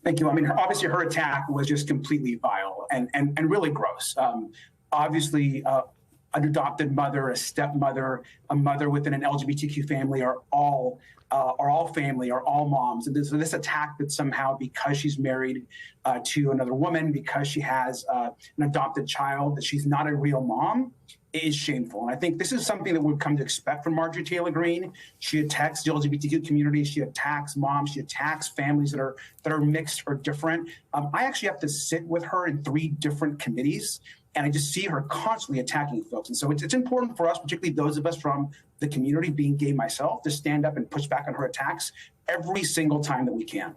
Thank you. I mean, obviously, her attack was just completely vile and really gross. Obviously, an adopted mother, a stepmother, a mother within an LGBTQ family are all family, are all moms. And this attack that somehow, because she's married to another woman, because she has an adopted child, that she's not a real mom, is shameful. And I think this is something that we've come to expect from Marjorie Taylor Greene. She attacks the LGBTQ community. She attacks moms. She attacks families that are mixed or different. I actually have to sit with her in 3 different committees, and I just see her constantly attacking folks. And so it's important for us, particularly those of us from the community, being gay myself, to stand up and push back on her attacks every single time that we can.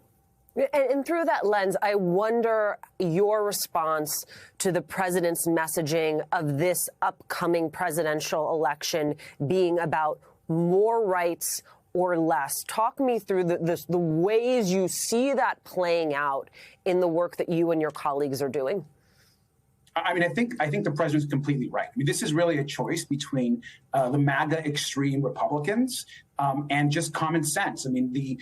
And through that lens, I wonder your response to the president's messaging of this upcoming presidential election being about more rights or less. Talk me through the ways you see that playing out in the work that you and your colleagues are doing. I mean, I think the president's completely right. I mean, this is really a choice between the MAGA extreme Republicans and just common sense. I mean, the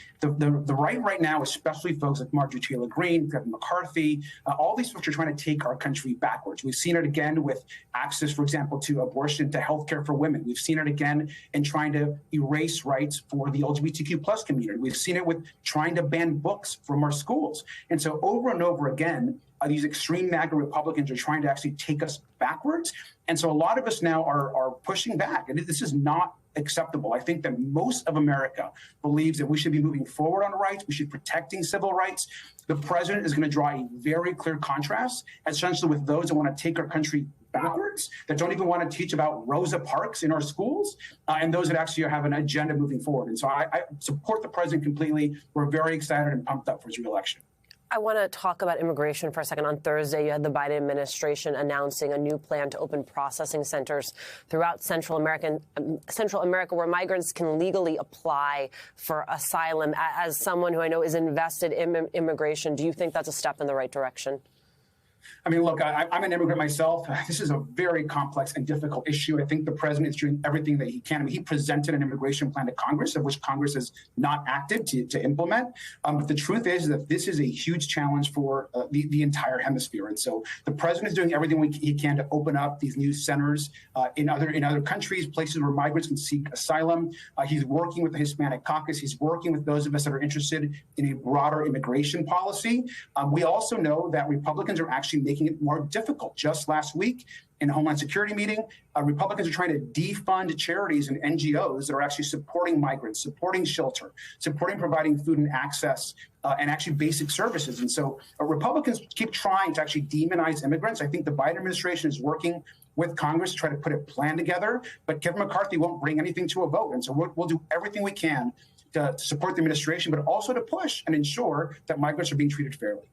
right now, especially folks like Marjorie Taylor Greene, Kevin McCarthy, all these folks are trying to take our country backwards. We've seen it again with access, for example, to abortion, to health care for women. We've seen it again in trying to erase rights for the LGBTQ plus community. We've seen it with trying to ban books from our schools. And so over and over again, these extreme MAGA Republicans are trying to actually take us backwards. And so a lot of us now are pushing back. And this is not acceptable. I think that most of America believes that we should be moving forward on rights. We should be protecting civil rights. The president is going to draw a very clear contrast, essentially, with those that want to take our country backwards, that don't even want to teach about Rosa Parks in our schools, and those that actually have an agenda moving forward. And so I support the president completely. We're very excited and pumped up for his reelection. I want to talk about immigration for a second. On Thursday, you had the Biden administration announcing a new plan to open processing centers throughout Central America, where migrants can legally apply for asylum. As someone who I know is invested in immigration, do you think that's a step in the right direction? I mean, look, I'm an immigrant myself. This is a very complex and difficult issue. I think the president is doing everything that he can. I mean, he presented an immigration plan to Congress, of which Congress has not acted to implement. But the truth is that this is a huge challenge for the entire hemisphere. And so the president is doing everything he can to open up these new centers in other countries, places where migrants can seek asylum. He's working with the Hispanic Caucus. He's working with those of us that are interested in a broader immigration policy. We also know that Republicans are actually making it more difficult. Just last week in a Homeland Security meeting, Republicans are trying to defund charities and NGOs that are actually supporting migrants, supporting shelter, supporting providing food and access and actually basic services. And so Republicans keep trying to actually demonize immigrants. I think the Biden administration is working with Congress to try to put a plan together, but Kevin McCarthy won't bring anything to a vote. And so we'll do everything we can to support the administration, but also to push and ensure that migrants are being treated fairly.